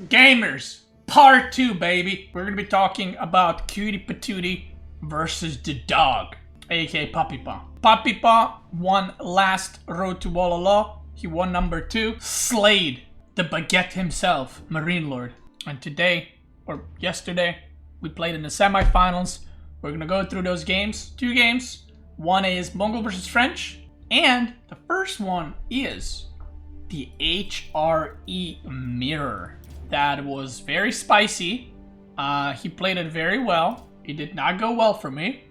Gamers, part 2, baby. We're gonna be talking about Cutie Patootie versus the dog, aka Puppy Paw. Puppy Paw won last Road to Walala. He won number 2. Slayed the baguette himself, Marine Lord. And today, or yesterday, we played in the semifinals. We're gonna go through those games. 2 games. One is Mongol versus French, and the first one is the HRE mirror. That was very spicy. He played it very well. It did not go well for me,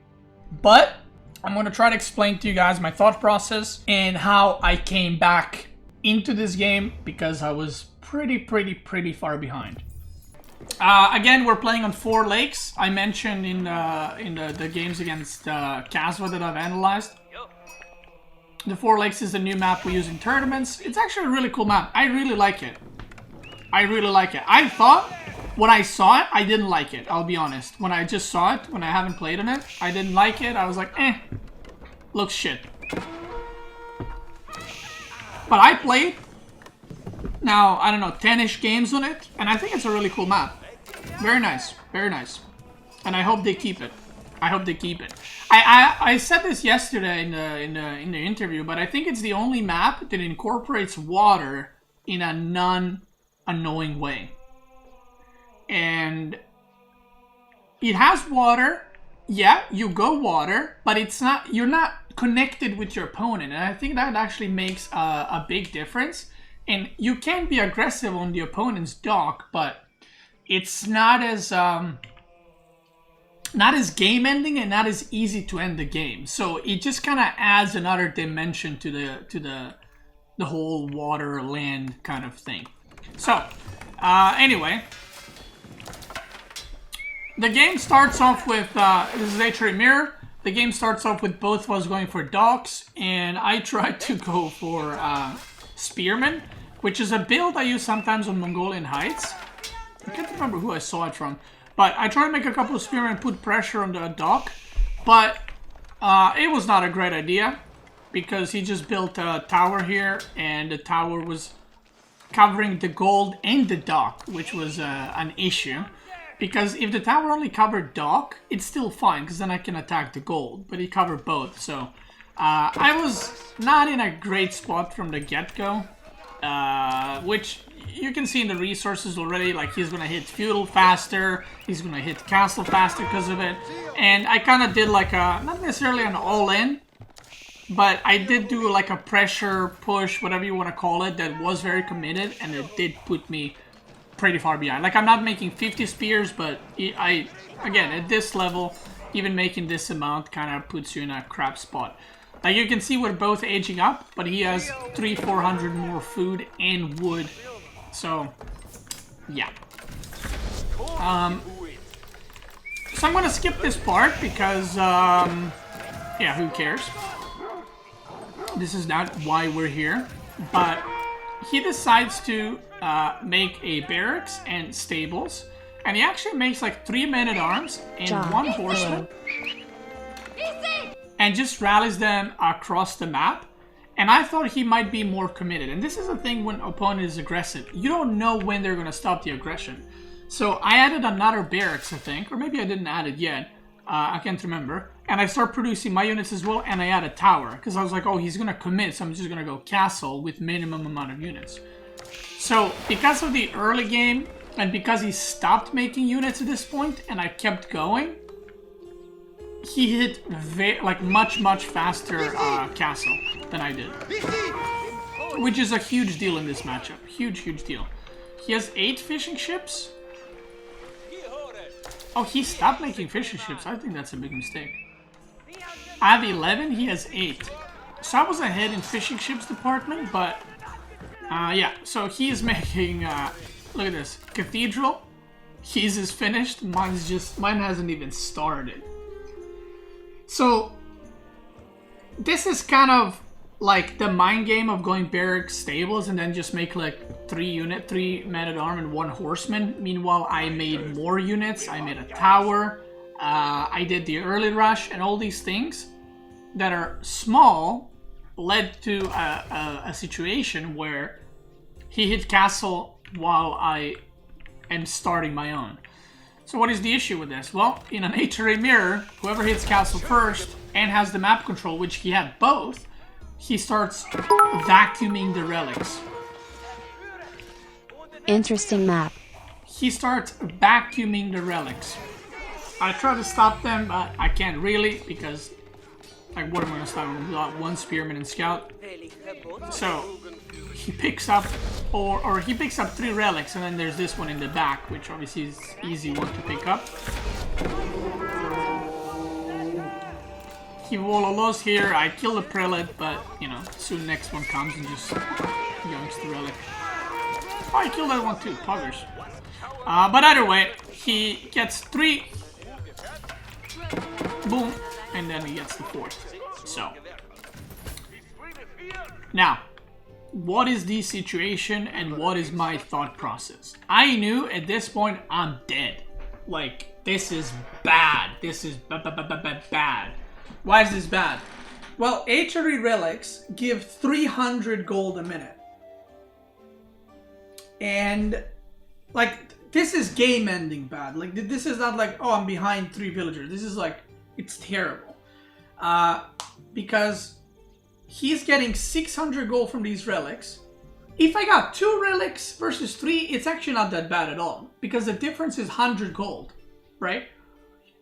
but I'm going to try to explain to you guys my thought process and how I came back into this game because I was pretty far behind. Again, we're playing on 4 lakes. I mentioned in the games against Casva that I've analyzed. The 4 lakes is the new map we use in tournaments. It's actually a really cool map. I really like it. I thought, when I saw it, I didn't like it. I'll be honest. When I just saw it, when I haven't played on it, I didn't like it. I was like, looks shit. But I played, now, I don't know, 10-ish games on it, and I think it's a really cool map. Very nice, very nice. And I hope they keep it. I said this yesterday in the interview, but I think it's the only map that incorporates water in a non-annoying way. And it has water. Yeah, you go water, but it's not. You're not connected with your opponent, and I think that actually makes a big difference. And you can be aggressive on the opponent's dock, but it's not as game-ending and not as easy to end the game. So it just kind of adds another dimension to the whole water land kind of thing. So anyway, the game starts off with this is HRE mirror. The game starts off with both of us going for docks, and I tried to go for Spearman, which is a build I use sometimes on Mongolian heights. I can't remember who I saw it from, but I tried to make a couple of Spearmen and put pressure on the dock, but it was not a great idea because he just built a tower here, and the tower was covering the gold and the dock, which was an issue. Because if the tower only covered dock, it's still fine, because then I can attack the gold. But he covered both, so I was not in a great spot from the get-go. Which you can see in the resources already, like he's going to hit feudal faster, he's going to hit castle faster because of it. And I kind of did like a, not necessarily an all-in, but I did do like a pressure push, whatever you want to call it, that was very committed, and it did put me pretty far behind. Like, I'm not making 50 spears, but again, at this level, even making this amount kind of puts you in a crap spot. Like, you can see we're both aging up, but he has 300-400 more food and wood. So, yeah. So I'm gonna skip this part because, yeah, who cares? This is not why we're here. But he decides to make a barracks and stables, and he actually makes like 3 men-at-arms and 1 horseman, and just rallies them across the map. And I thought he might be more committed, and this is the thing when opponent is aggressive, you don't know when they're gonna stop the aggression. So I added another barracks, I think, or maybe I didn't add it yet, I can't remember. And I start producing my units as well, and I add a tower, because I was like, oh, he's gonna commit, so I'm just gonna go castle with minimum amount of units. So, because of the early game, and because he stopped making units at this point, and I kept going, he hit much faster castle than I did. Which is a huge deal in this matchup. Huge deal. He has 8 fishing ships. Oh, he stopped making fishing ships. I think that's a big mistake. I have 11, he has 8. So I was ahead in fishing ships department, but yeah, so he's making, look at this, cathedral. His is finished, mine hasn't even started. So this is kind of like the mind game of going barracks stables and then just make like 3 men-at-arm and 1 horseman. Meanwhile, I made more units, I made a tower, I did the early rush, and all these things that are small led to a situation where he hit castle while I and starting my own. So what is the issue with this? Well, in an HRA mirror, whoever hits castle first and has the map control, which he had both, he starts vacuuming the relics. Interesting map. He starts vacuuming the relics. I try to stop them, but I can't really, because like what am I gonna stop him? Without one spearman and scout. So he picks up or he picks up 3 relics, and then there's this one in the back, which obviously is easy one to pick up. He lost here. I kill the prelate, but you know, soon next one comes and just yoinks the relic. Oh, I killed that one too. Poggers. But either way, he gets 3. Boom, and then he gets the 4th. So now, what is the situation and what is my thought process? I knew at this point I'm dead. Like, this is bad. This is bad. Why is this bad? Well, HRE relics give 300 gold a minute. And, like, this is game ending bad. Like, this is not like, oh, I'm behind 3 villagers. This is like, it's terrible. Because he's getting 600 gold from these relics. If I got 2 relics versus 3, it's actually not that bad at all. Because the difference is 100 gold, right?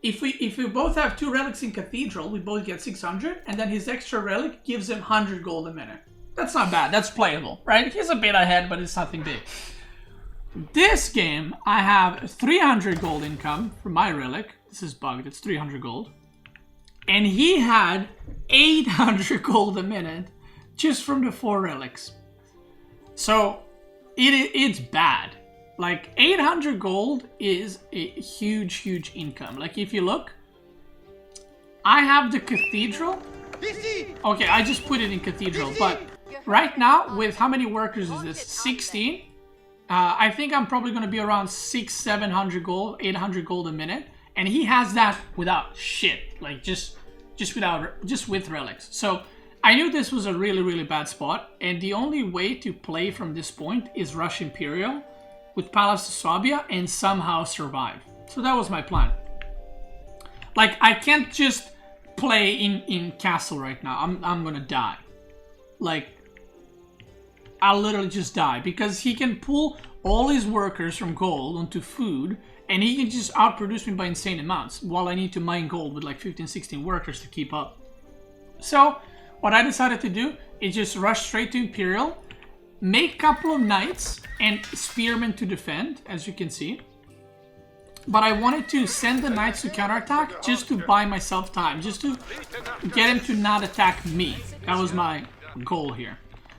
If we both have 2 relics in Cathedral, we both get 600, and then his extra relic gives him 100 gold a minute. That's not bad, that's playable, right? He's a bit ahead, but it's nothing big. This game, I have 300 gold income from my relic. This is bugged, it's 300 gold. And he had 800 gold a minute just from the 4 relics. So, it's bad. Like, 800 gold is a huge, huge income. Like, if you look, I have the Cathedral. Okay, I just put it in Cathedral, but right now, with how many workers is this? 16? I think I'm probably going to be around 600-700 gold, 800 gold a minute. And he has that without shit. Like, just with relics. So, I knew this was a really, really bad spot. And the only way to play from this point is rush Imperial with Palace of Swabia and somehow survive. So that was my plan. Like, I can't just play in Castle right now. I'm gonna die. Like, I'll literally just die. Because he can pull all his workers from gold onto food, and he can just outproduce me by insane amounts, while I need to mine gold with like 15-16 workers to keep up. So, what I decided to do is just rush straight to Imperial, make a couple of knights and spearmen to defend, as you can see. But I wanted to send the knights to counterattack just to buy myself time, just to get him to not attack me. That was my goal here.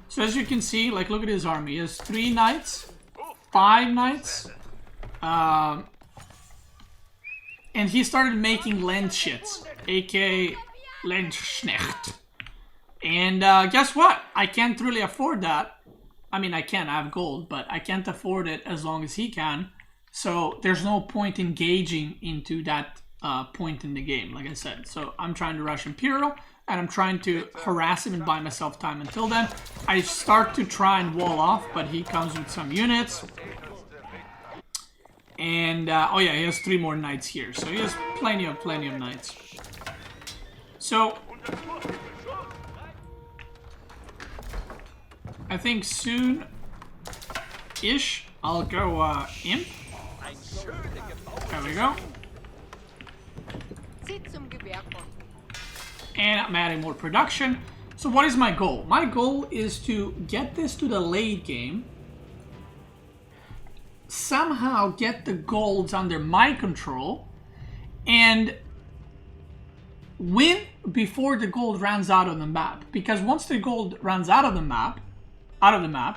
So as you can see, like, look at his army. He has 3 knights, 5 knights, and he started making Landschits, aka Landsknecht. And guess what? I can't really afford that. I mean, I can, I have gold, but I can't afford it as long as he can. So there's no point engaging into that point in the game, like I said. So I'm trying to rush Imperial, and I'm trying to harass him and buy myself time until then. I start to try and wall off, but he comes with some units. And, oh yeah, he has 3 more knights here. So he has plenty of knights. So I think soon-ish, I'll go imp. There we go. And I'm adding more production. So what is my goal? My goal is to get this to the late game. Somehow get the golds under my control. And win before the gold runs out of the map. Because once the gold runs out of the map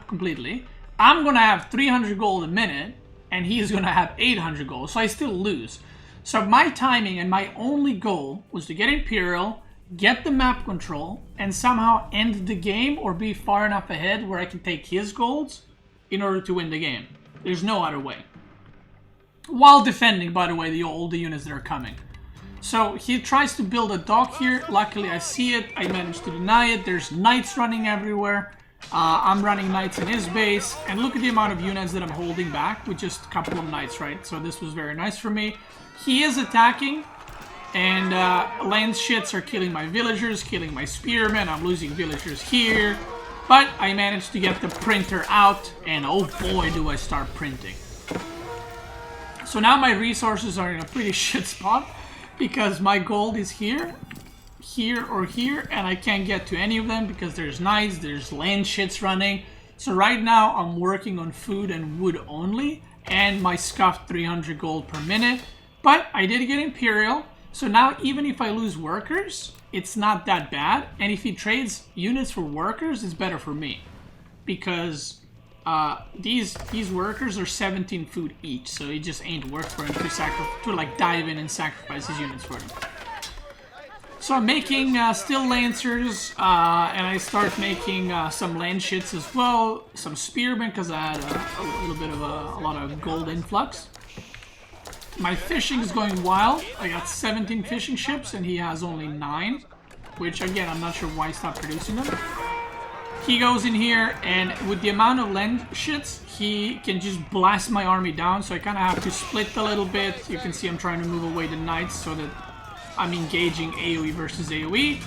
completely, I'm gonna have 300 gold a minute, and he's gonna have 800 gold, so I still lose. So my timing and my only goal was to get Imperial, get the map control, and somehow end the game or be far enough ahead where I can take his golds in order to win the game. There's no other way. While defending, by the way, all the units that are coming. So he tries to build a dock here. Luckily I see it. I managed to deny it. There's knights running everywhere. I'm running knights in his base, and look at the amount of units that I'm holding back with just a couple of knights, right? So this was very nice for me. He is attacking, and lance shits are killing my villagers, killing my spearmen. I'm losing villagers here, but I managed to get the printer out, and oh boy do I start printing. So now my resources are in a pretty shit spot, because my gold is here, here, or here, and I can't get to any of them because there's knights, there's land shits running. So right now I'm working on food and wood only, and my scuffed 300 gold per minute. But I did get Imperial, so now even if I lose workers, it's not that bad. And if he trades units for workers, it's better for me, because these workers are 17 food each, so it just ain't worth for him to like dive in and sacrifice his units for them. So I'm making still lancers, and I start making some land shits as well, some spearmen, because I had a little bit of a lot of gold influx. My fishing is going wild. I got 17 fishing ships, and he has only 9, which again, I'm not sure why he stopped producing them. He goes in here, and with the amount of land shits, he can just blast my army down, so I kind of have to split a little bit. You can see I'm trying to move away the knights so that I'm engaging AoE versus AoE.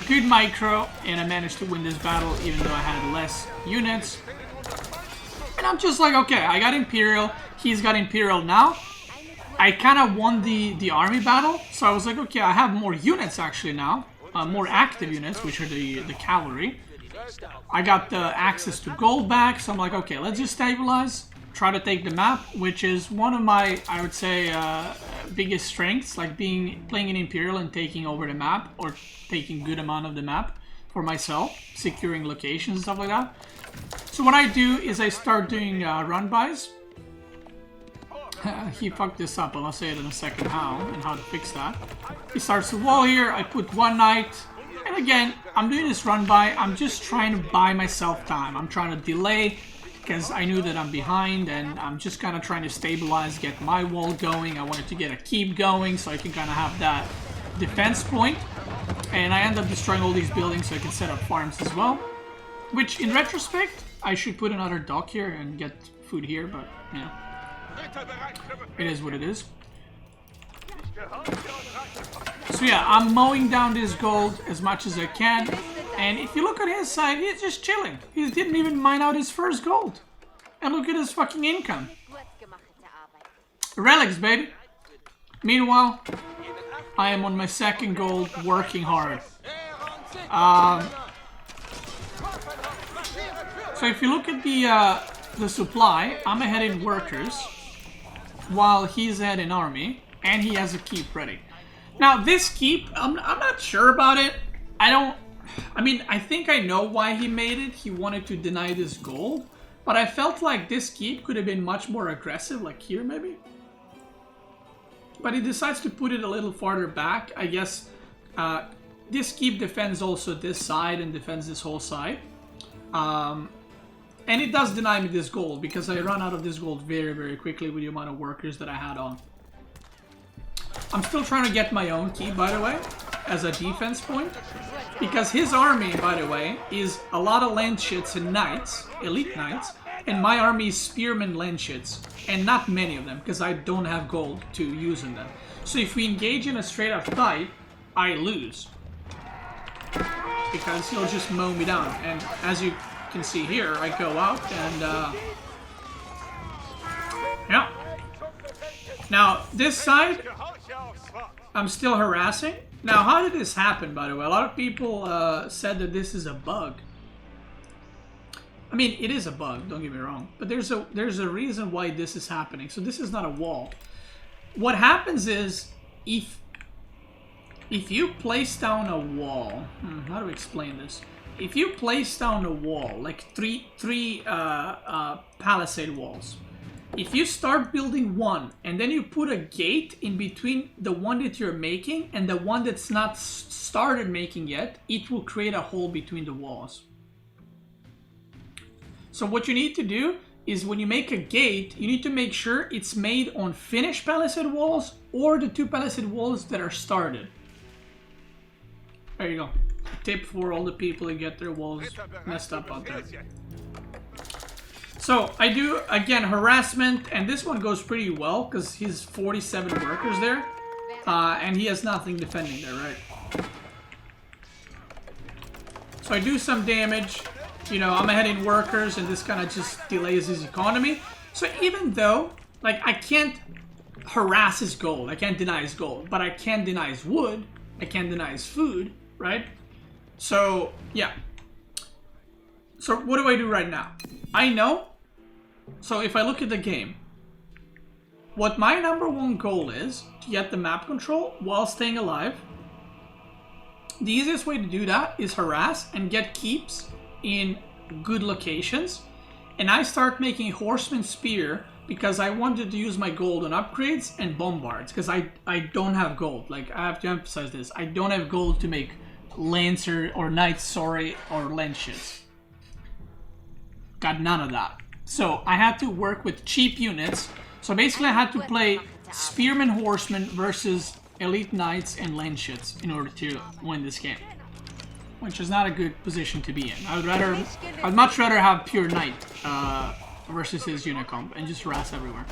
Good micro, and I managed to win this battle even though I had less units. And I'm just like, okay, I got Imperial, he's got Imperial now. I kind of won the army battle, so I was like, okay, I have more units actually now. More active units, which are the cavalry. I got the access to gold back, so I'm like, okay, let's just stabilize. Try to take the map, which is one of my, I would say, biggest strengths, like playing in Imperial and taking over the map, or taking good amount of the map for myself, securing locations and stuff like that. So what I do is I start doing run-bys. He fucked this up, and I'll say it in a second how, and how to fix that. He starts the wall here, I put one knight, and again, I'm doing this run-by, I'm just trying to buy myself time. I'm trying to delay, because I knew that I'm behind, and I'm just kind of trying to stabilize, get my wall going. I wanted to get a keep going so I can kind of have that defense point. And I end up destroying all these buildings so I can set up farms as well. Which, in retrospect, I should put another dock here and get food here, but, you know, it is what it is. So yeah, I'm mowing down this gold as much as I can. And if you look at his side, he's just chilling. He didn't even mine out his first gold. And look at his fucking income. Relics, baby. Meanwhile, I am on my second gold, working hard. So if you look at the supply, I'm ahead in workers, while he's ahead in army, and he has a keep ready. Now this keep, I'm not sure about it. I mean, I think I know why he made it. He wanted to deny this gold. But I felt like this keep could have been much more aggressive, like here maybe. But he decides to put it a little farther back. I guess this keep defends also this side and defends this whole side. And it does deny me this gold, because I run out of this gold very, very quickly with the amount of workers that I had on. I'm still trying to get my own keep, by the way, as a defense point. Because his army, by the way, is a lot of land shits and knights, elite knights, and my army is spearmen land shits, and not many of them, because I don't have gold to use in them. So if we engage in a straight up fight, I lose. Because he'll just mow me down, and as you can see here, I go out and, yeah. Now, this side, I'm still harassing. Now, how did this happen, by the way? A lot of people said that this is a bug. I mean, it is a bug, don't get me wrong. But there's a reason why this is happening. So this is not a wall. What happens is, if you place down a wall... how do I explain this? If you place down a wall, like three palisade walls, if you start building one, and then you put a gate in between the one that you're making and the one that's not started making yet, it will create a hole between the walls. So what you need to do is, when you make a gate, you need to make sure it's made on finished palisade walls or the 2 palisade walls that are started. There you go. Tip for all the people who get their walls messed up out there. So I do, again, harassment, and this one goes pretty well because he's 47 workers there, and he has nothing defending there, right? So I do some damage, you know, I'm ahead in workers, and this kind of just delays his economy. So even though, like, I can't harass his gold, I can't deny his gold, but I can deny his wood, I can't deny his food, right? So, yeah. So what do I do right now? I know. So if I look at the game, what my #1 goal is to get the map control while staying alive. The easiest way to do that is harass and get keeps in good locations. And I start making Horseman Spear because I wanted to use my gold on upgrades and bombards because I don't have gold. Like, I have to emphasize this. I don't have gold to make Lancer or Knights, sorry, or Lanciers. Got none of that. So I had to work with cheap units. So basically I had to play Spearman Horsemen versus Elite Knights and Lanciers in order to win this game. Which is not a good position to be in. I'd much rather have pure Knight versus his unit comp and just harass everywhere.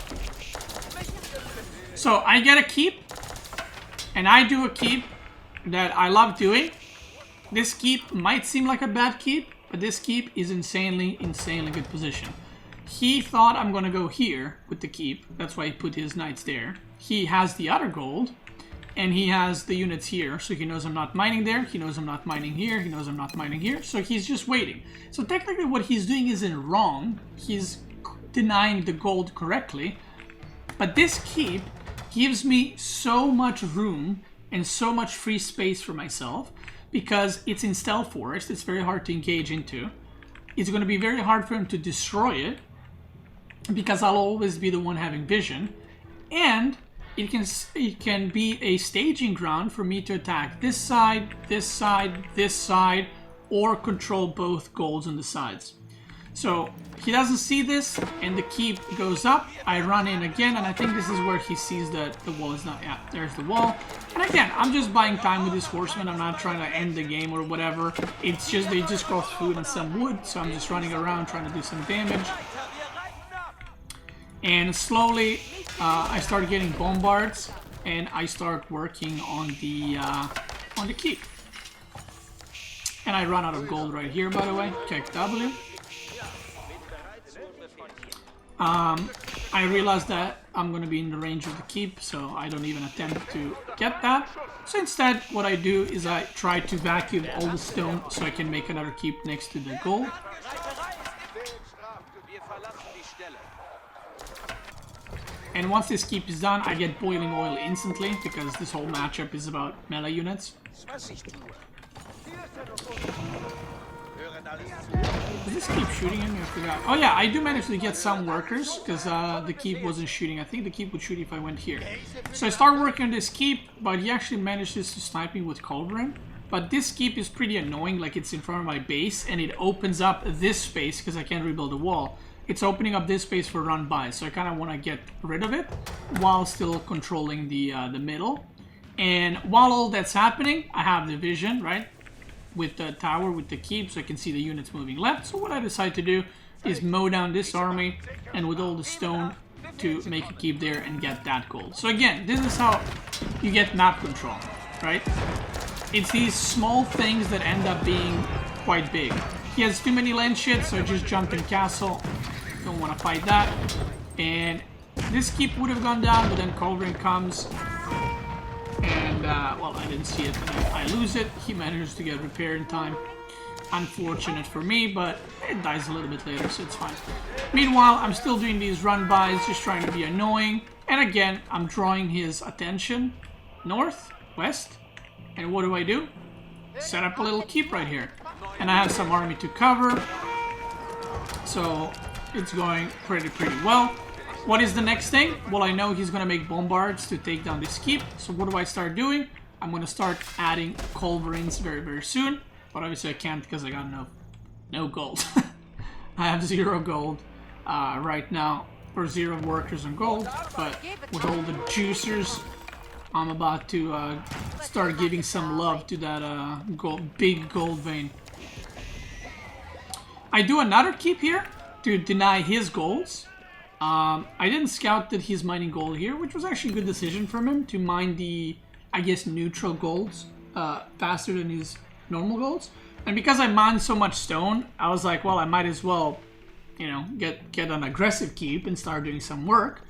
So I get a keep, and I do a keep that I love doing. This keep might seem like a bad keep, but this keep is insanely good position. He thought I'm gonna go here with the keep. That's why he put his knights there. He has the other gold, and he has the units here, so he knows I'm not mining there. He knows I'm not mining here. He knows I'm not mining here. So he's just waiting. So technically what he's doing isn't wrong. He's denying the gold correctly. But this keep gives me so much room and so much free space for myself because it's in stealth forest. It's very hard to engage into. It's going to be very hard for him to destroy it because I'll always be the one having vision. And it can be a staging ground for me to attack this side, this side, this side, or control both golds on the sides. So he doesn't see this, and the keep goes up. I run in again, and I think this is where he sees that the wall is not. Yeah, there's the wall. And again, I'm just buying time with this horseman. I'm not trying to end the game or whatever. It's just they just cost food and some wood, so I'm just running around trying to do some damage. And slowly, I start getting bombards, and I start working on the keep. And I run out of gold right here, by the way. Check W. I realized that I'm going to be in the range of the keep, so I don't even attempt to get that. So instead, what I do is I try to vacuum all the stone so I can make another keep next to the gold. And once this keep is done, I get boiling oil instantly, because this whole matchup is about melee units. Does this keep shooting at me? I forgot. Oh yeah, I do manage to get some workers, because the keep wasn't shooting. I think the keep would shoot if I went here. So I start working on this keep, but he actually manages to snipe me with Culverin. But this keep is pretty annoying, like it's in front of my base, and it opens up this space, because I can't rebuild the wall. It's opening up this space for run by, so I kind of want to get rid of it while still controlling the middle. And while all that's happening, I have the vision, right, with the tower, with the keep, so I can see the units moving left. So what I decide to do is mow down this army, and with all the stone to make a keep there and get that gold. So again, this is how you get map control, right? It's these small things that end up being quite big. He has too many land shit, so I just jumped in castle. Don't want to fight that. And this keep would have gone down, but then Culverin comes. And, well, I didn't see it, and I lose it. He manages to get repaired in time. Unfortunate for me, but it dies a little bit later, so it's fine. Meanwhile, I'm still doing these run-bys, just trying to be annoying. And again, I'm drawing his attention north, west. And what do? Set up a little keep right here. And I have some army to cover. So it's going pretty well. What is the next thing? Well, I know he's going to make bombards to take down this keep. So what do I start doing? I'm going to start adding Culverins very soon. But obviously I can't because I got no gold. I have 0 gold right now. Or 0 workers on gold. But with all the juicers, I'm about to start giving some love to that big gold vein. I do another keep here to deny his golds. I didn't scout that he's mining gold here, which was actually a good decision from him to mine the, I guess, neutral golds faster than his normal golds. And because I mined so much stone, I was like, well, I might as well, you know, get an aggressive keep and start doing some work.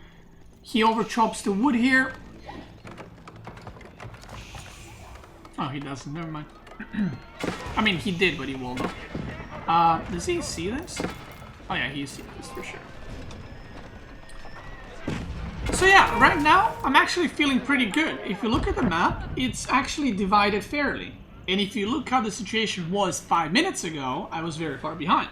He overchops the wood here. Oh, he doesn't. Never mind. I mean, he did, but he walled up. Does he see this? Oh yeah, he sees this for sure. So yeah, right now, I'm actually feeling pretty good. If you look at the map, it's actually divided fairly. And if you look how the situation was 5 minutes ago, I was very far behind.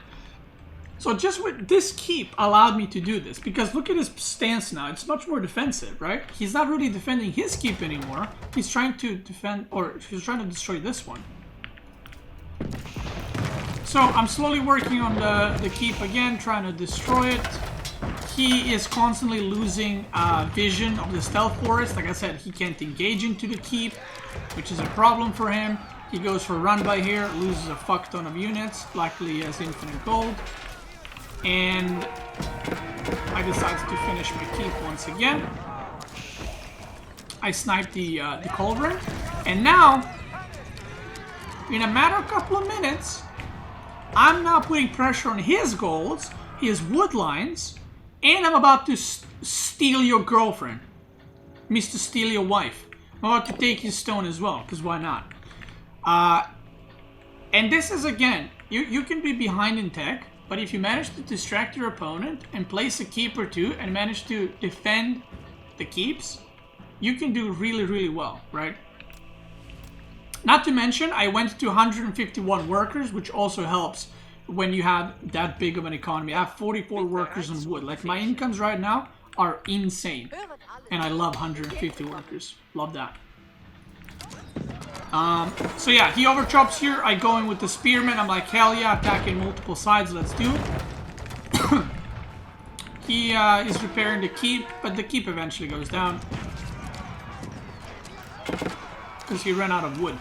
So just with this keep allowed me to do this, because look at his stance now, it's much more defensive, right? He's not really defending his keep anymore. He's trying to defend, or he's trying to destroy this one. So I'm slowly working on the keep again, trying to destroy it. He is constantly losing vision of the stealth forest. Like I said, he can't engage into the keep, which is a problem for him. He goes for a run by here, loses a fuck ton of units. Luckily he has infinite gold. And I decided to finish my keep once again. I sniped the cauldron. And now, in a matter of a couple of minutes, I'm now putting pressure on his golds, his wood lines, and I'm about to steal your girlfriend. Mr. Steal your wife. I'm about to take his stone as well, because why not? And this is, again, you can be behind in tech, but if you manage to distract your opponent and place a keep or two and manage to defend the keeps, you can do really, really well, right? Not to mention, I went to 151 workers, which also helps when you have that big of an economy. I have 44 workers on wood. Like, my incomes right now are insane. And I love 150 workers. Love that. So yeah, he overchops here. I go in with the spearman. I'm like, hell yeah, attacking multiple sides. Let's do it. He is repairing the keep, but the keep eventually goes down. Because he ran out of wood.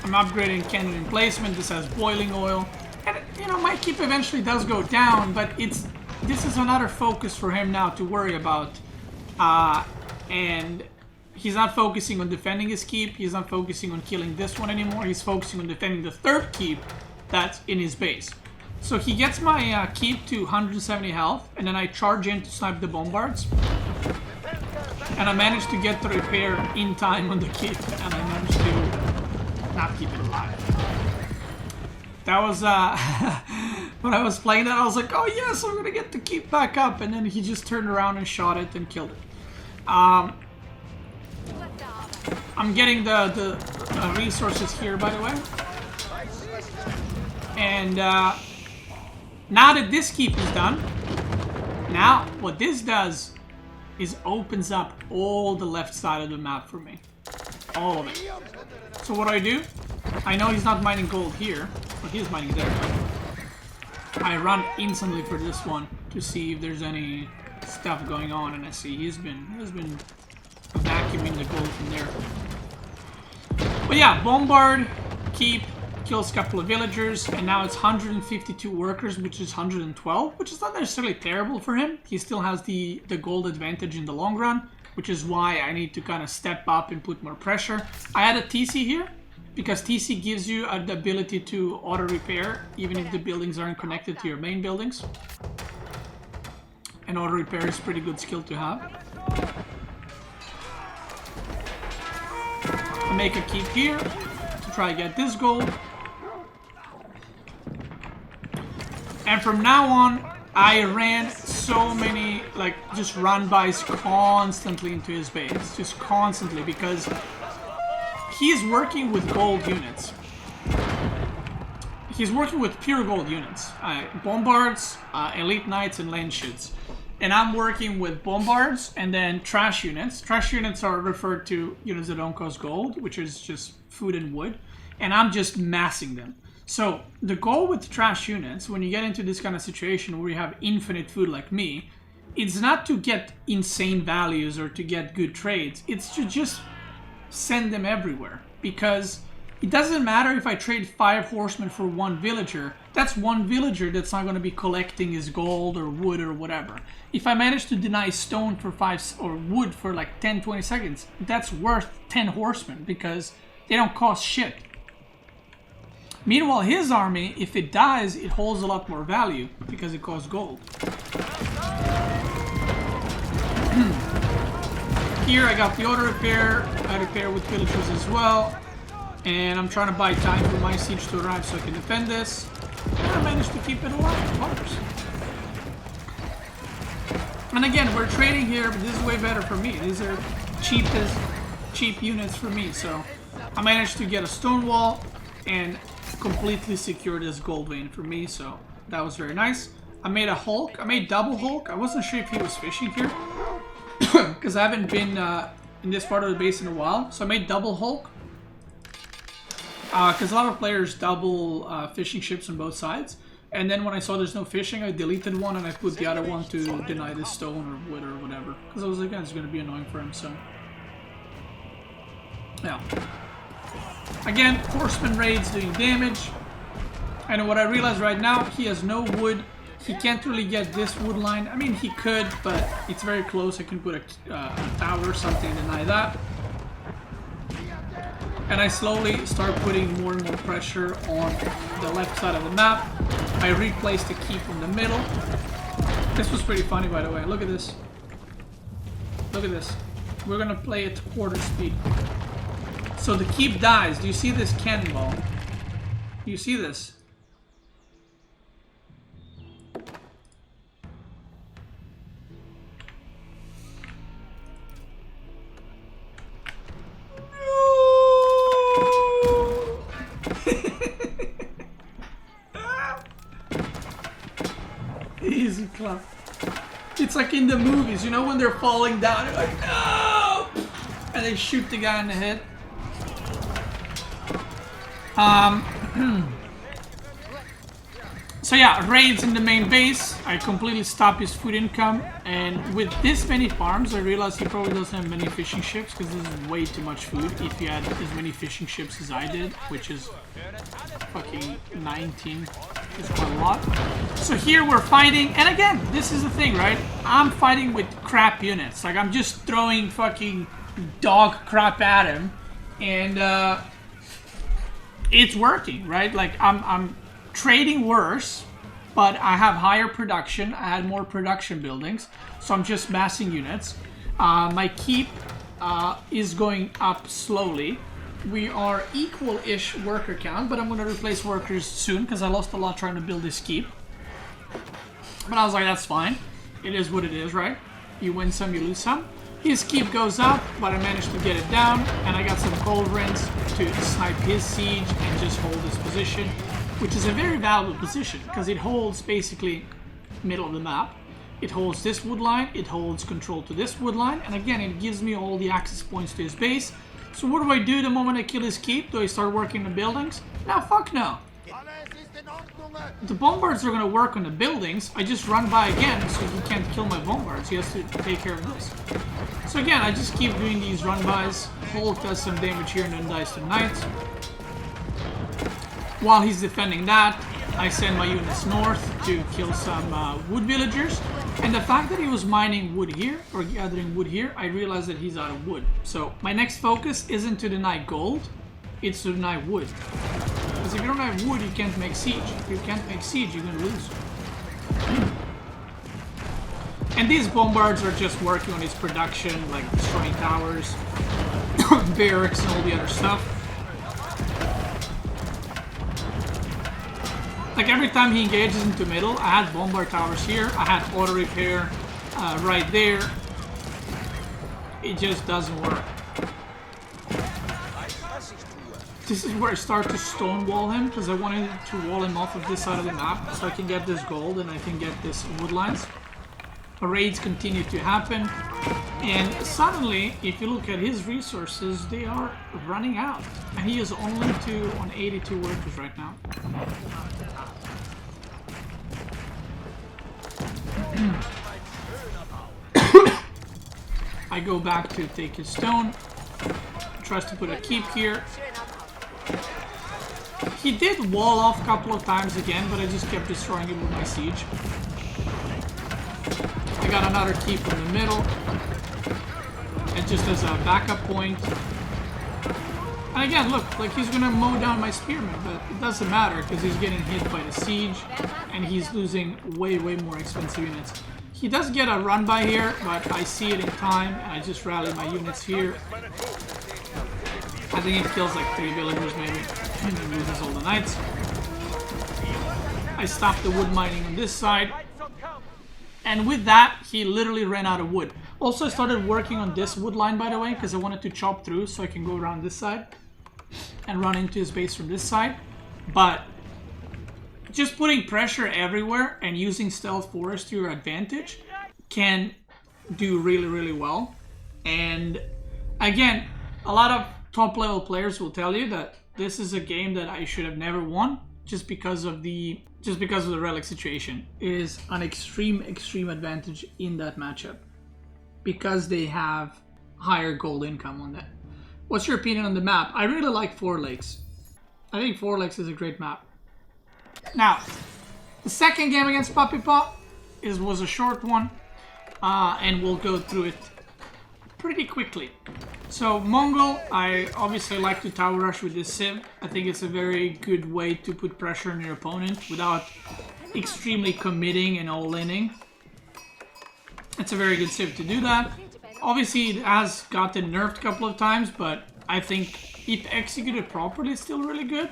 I'm upgrading cannon emplacement. This has boiling oil. And, you know, my keep eventually does go down, but this is another focus for him now to worry about. And he's not focusing on defending his keep. He's not focusing on killing this one anymore. He's focusing on defending the third keep that's in his base. So he gets my keep to 170 health, and then I charge in to snipe the bombards. And I managed to get the repair in time on the keep, and I managed to not keep it alive. That was, when I was playing that, I was like, oh yes, I'm gonna get the keep back up, and then he just turned around and shot it and killed it. I'm getting the resources here, by the way. And now that this keep is done, now what this does is opens up all the left side of the map for me. All of it. So what do? I know he's not mining gold here, but he's mining there. I run instantly for this one to see if there's any stuff going on, and I see he's been vacuuming the gold from there. But yeah, bombard, keep, kills a couple of villagers, and now it's 152 workers, which is 112, which is not necessarily terrible for him. He still has the gold advantage in the long run, which is why I need to kind of step up and put more pressure. I had a TC here, because TC gives you the ability to auto-repair, even if the buildings aren't connected to your main buildings. And auto-repair is a pretty good skill to have. I make a keep here to try to get this gold. And from now on, I ran so many, like, just run-bys constantly into his base. Just constantly, because he's working with gold units. He's working with pure gold units. Bombards, elite knights, and lance shoots. And I'm working with bombards and then trash units. Trash units are referred to units that don't cost gold, which is just food and wood. And I'm just massing them. So the goal with trash units, when you get into this kind of situation where you have infinite food like me, it's not to get insane values or to get good trades. It's to just send them everywhere. Because it doesn't matter if I trade 5 horsemen for 1 villager. That's 1 villager that's not going to be collecting his gold or wood or whatever. If I manage to deny stone for 5 or wood for like 10-20 seconds, that's worth 10 horsemen because they don't cost shit. Meanwhile, his army, if it dies, it holds a lot more value because it costs gold. Here I got the auto repair. I repair with villagers as well. And I'm trying to buy time for my siege to arrive so I can defend this. And I managed to keep it alive, of course. And again, we're trading here, but this is way better for me. These are cheap units for me. So I managed to get a stone wall and completely secure this gold vein for me. So that was very nice. I made a Hulk. I made double Hulk. I wasn't sure if he was fishing here because I haven't been in this part of the base in a while. So I made double Hulk. Because a lot of players double fishing ships on both sides. And then when I saw there's no fishing, I deleted one and I put the other one to deny the stone or wood or whatever. Because I was like, it's going to be annoying for him, so... Yeah. Again, horseman raids doing damage. And what I realize right now, he has no wood. He can't really get this wood line. I mean, he could, but it's very close. I can put a tower or something and deny that. And I slowly start putting more and more pressure on the left side of the map. I replaced the keep in the middle. This was pretty funny, by the way. Look at this. Look at this. We're gonna play at quarter speed. So the keep dies. Do you see this cannonball? Do you see this? Easy clap. It's like in the movies, you know, when they're falling down, they're like, no! And they shoot the guy in the head. So yeah, raids in the main base. I completely stop his food income. And with this many farms, I realized he probably doesn't have many fishing ships because this is way too much food if he had as many fishing ships as I did, which is fucking 19. It's quite a lot. So here we're fighting, and again, this is the thing, right? I'm fighting with crap units. Like, I'm just throwing fucking dog crap at him, and it's working, right? Like, I'm trading worse, but I have higher production. I had more production buildings, so I'm just massing units. My keep is going up slowly. We are equal-ish worker count, but I'm going to replace workers soon because I lost a lot trying to build this keep. But I was like, that's fine. It is what it is, right? You win some, you lose some. His keep goes up, but I managed to get it down, and I got some culverins to snipe his siege and just hold this position, which is a very valuable position because it holds basically middle of the map. It holds this wood line, it holds control to this wood line, and again, it gives me all the access points to his base. So what do I do the moment I kill his keep? Do I start working the buildings? No, fuck no. The bombards are going to work on the buildings. I just run by again so he can't kill my bombards. He has to take care of this. So again, I just keep doing these run-bys. Hulk does some damage here and then dies to knights. While he's defending that, I send my units north to kill some wood villagers. And the fact that he was mining wood here, or gathering wood here, I realized that he's out of wood. So my next focus isn't to deny gold, it's to deny wood. Because if you don't have wood, you can't make siege. If you can't make siege, you're gonna lose. And these bombards are just working on his production, like destroying towers, barracks, and all the other stuff. Like every time he engages into middle, I had bombard towers here, I had auto repair right there. It just doesn't work. This is where I start to stonewall him because I wanted to wall him off of this side of the map so I can get this gold and I can get this wood lines. Raids continue to happen, and suddenly, if you look at his resources, they are running out, and he is only on 82 workers right now. I go back to take his stone. Tries to put a keep here. He did wall off a couple of times again, but I just kept destroying it with my siege. I got another keep in the middle. And just as a backup point. And again, look, like he's gonna mow down my spearmen, but it doesn't matter because he's getting hit by the siege and he's losing way more expensive units. He does get a run by here, but I see it in time and I just rally my units here. I think it kills like 3 villagers maybe, and then loses all the knights. I stopped the wood mining on this side, and with that, he literally ran out of wood. Also, I started working on this wood line, by the way, because I wanted to chop through so I can go around this side and run into his base from this side. But just putting pressure everywhere and using stealth forest to your advantage can do really well. And again, a lot of top level players will tell you that this is a game that I should have never won just because of the relic situation. It is an extreme advantage in that matchup because they have higher gold income on that. What's your opinion on the map? I really like Four Lakes. I think Four Lakes is a great map. Now, the second game against Puppy Paw was a short one, and we'll go through it pretty quickly. So Mongol, I obviously like to tower rush with this civ. I think it's a very good way to put pressure on your opponent without extremely committing and all-inning. It's a very good civ to do that. Obviously it has gotten nerfed a couple of times, but I think if executed properly it's still really good.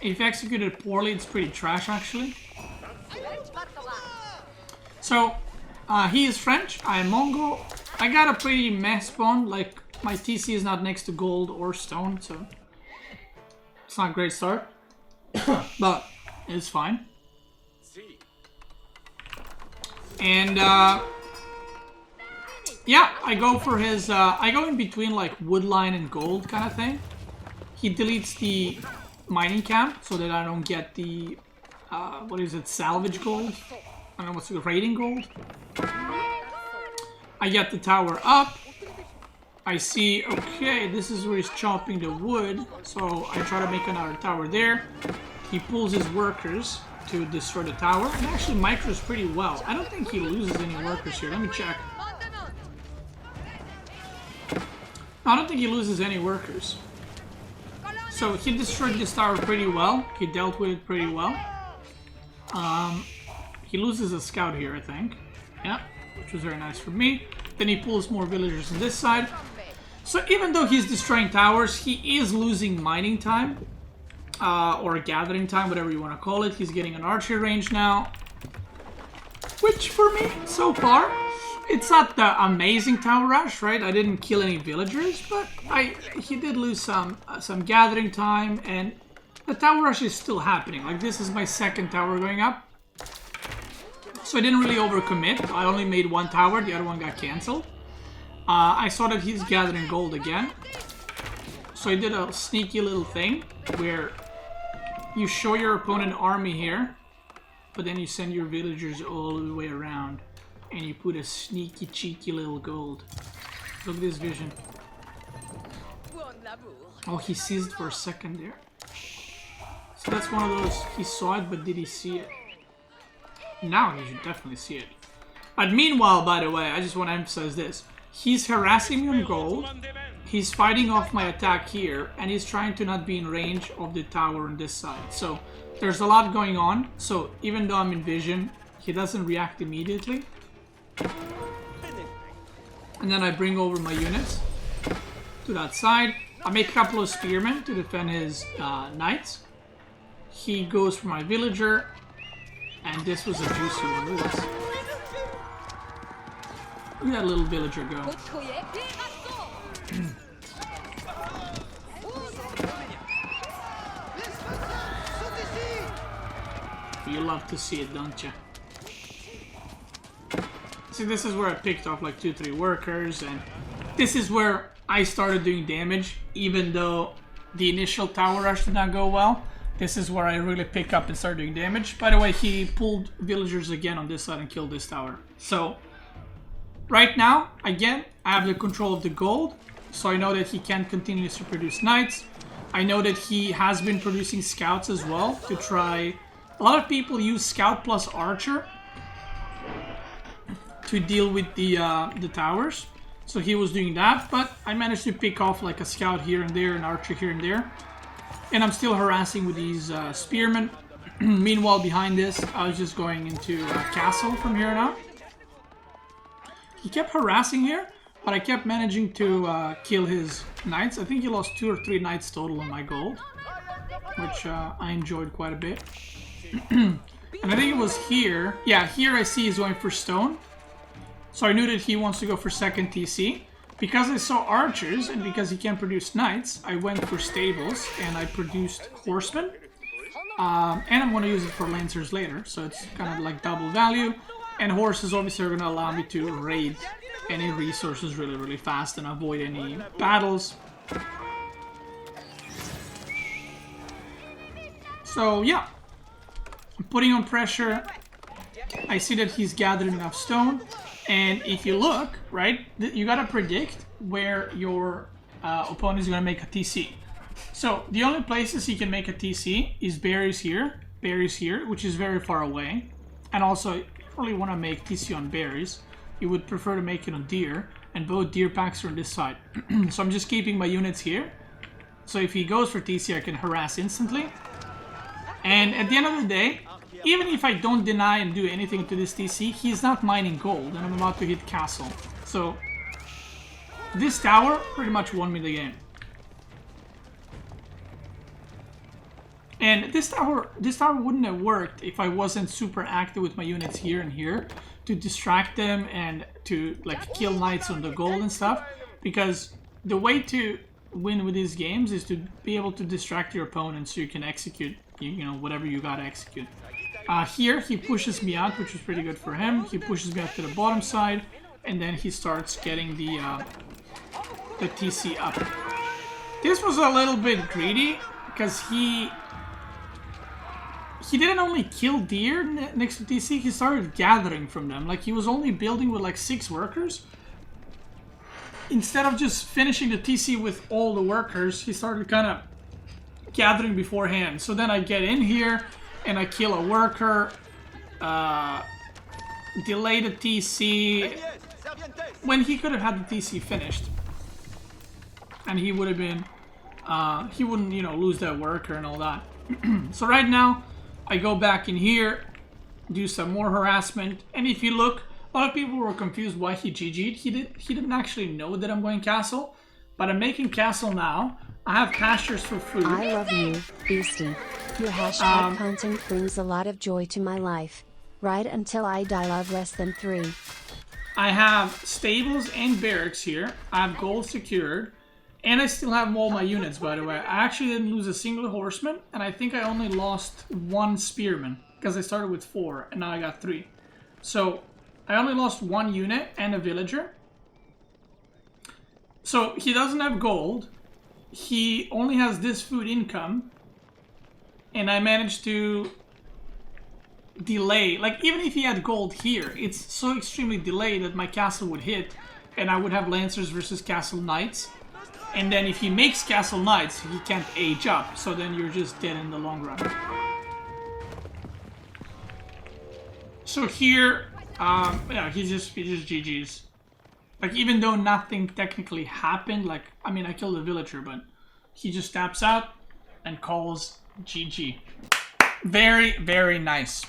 If executed poorly it's pretty trash actually. So he is French, I am Mongol. I got a pretty meh spawn, like my TC is not next to gold or stone, so it's not a great start, but it's fine. And yeah, I go for his, I go in between like wood line and gold kind of thing. He deletes the mining camp so that I don't get the, what is it, salvage gold? I don't know what's the raiding gold. I get the tower up. I see, okay, this is where he's chopping the wood. So I try to make another tower there. He pulls his workers to destroy the tower. And actually micros pretty well. I don't think he loses any workers here. Let me check. I don't think he loses any workers. So he destroyed this tower pretty well. He dealt with it pretty well. He loses a scout here, I think. Yeah, which was very nice for me. Then he pulls more villagers on this side. So even though he's destroying towers, he is losing mining time. Or gathering time, whatever you want to call it. He's getting an archer range now. Which for me, so far, it's not the amazing tower rush, right? I didn't kill any villagers, but he did lose some gathering time, and the tower rush is still happening. Like, this is my second tower going up. So I didn't really overcommit. I only made one tower, the other one got cancelled. I saw that he's gathering gold again. So I did a sneaky little thing where you show your opponent army here, but then you send your villagers all the way around. And you put a sneaky, cheeky little gold. Look at this vision. Oh, he seized for a second there. So that's one of those, he saw it, but did he see it? Now he should definitely see it. But meanwhile, by the way, I just want to emphasize this. He's harassing me on gold. He's fighting off my attack here. And he's trying to not be in range of the tower on this side. So there's a lot going on. So even though I'm in vision, he doesn't react immediately. And then I bring over my units to that side. I make a couple of spearmen to defend his knights. He goes for my villager. And this was a juicy one. Look at this. Look at that little villager go. You love to see it, don't you? See, this is where I picked off like 2-3 workers, and this is where I started doing damage, even though the initial tower rush did not go well. This is where I really pick up and start doing damage. By the way, he pulled villagers again on this side and killed this tower. So, Right now, again, I have the control of the gold, so I know that he can continue to produce knights. I know that he has been producing scouts as well to try. A lot of people use scout plus archer to deal with the towers. So he was doing that, but I managed to pick off like a scout here and there, an archer here and there. And I'm still harassing with these spearmen. Meanwhile, behind this, I was just going into castle from here on out. He kept harassing here, but I kept managing to kill his knights. I think he lost 2 or 3 knights total on my gold, which I enjoyed quite a bit. And I think it was here. Yeah, here I see he's going for stone. So I knew that he wants to go for second TC. Because I saw archers and because he can produce knights, I went for stables and I produced horsemen. And I'm going to use it for lancers later, so it's kind of like double value. And horses obviously are going to allow me to raid any resources really, really fast and avoid any battles. So yeah, I'm putting on pressure. I see that he's gathered enough stone. And if you look, right, you got to predict where your opponent is going to make a TC. So the only places he can make a TC is berries here, which is very far away. And also, you really want to make TC on berries. You would prefer to make it on deer, and both deer packs are on this side. So I'm just keeping my units here. So if he goes for TC, I can harass instantly. And at the end of the day, even if I don't deny and do anything to this TC, he's not mining gold, and I'm about to hit castle. So this tower pretty much won me the game. And this tower wouldn't have worked if I wasn't super active with my units here and here to distract them and to like kill knights on the gold and stuff. Because the way to win with these games is to be able to distract your opponent so you can execute, you know, whatever you gotta execute. Here he pushes me out, which is pretty good for him. He pushes me out to the bottom side, and then he starts getting the TC up. This was a little bit greedy because he didn't only kill deer next to TC, he started gathering from them. Like, he was only building with like 6 workers. Instead of just finishing the TC with all the workers, he started kind of gathering beforehand. So then I get in here and I kill a worker, delay the TC, when he could have had the TC finished. And he would have been, he wouldn't, you know, lose that worker and all that. So right now, I go back in here, do some more harassment, and if you look, a lot of people were confused why he GG'd. He didn't actually know that I'm going castle, but I'm making castle now. I have pastures for food. I love you, Beasty. Your hashtag content brings a lot of joy to my life. Right until I die, love less than 3. I have stables and barracks here. I have gold secured. And I still have all my units, by the way. I actually didn't lose a single horseman, and I think I only lost 1 spearman, because I started with 4, and now I got 3. So, I only lost 1 unit and a villager. So, he doesn't have gold. He only has this food income. And I managed to delay. Like, even if he had gold here, it's so extremely delayed that my castle would hit, and I would have lancers versus castle knights. And then if he makes castle knights, he can't age up. So then you're just dead in the long run. So here, yeah, he just GG's. Like, even though nothing technically happened, like, I mean, I killed a villager, but he just taps out and calls GG. Very, very nice.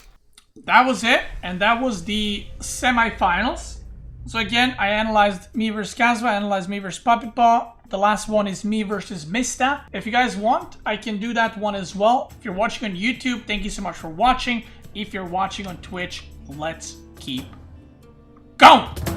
That was it, and that was the semifinals. So again, I analyzed me versus Kazva, I analyzed me versus Puppet Paw. The last one is me versus Mista. If you guys want, I can do that one as well. If you're watching on YouTube, thank you so much for watching. If you're watching on Twitch, let's keep going!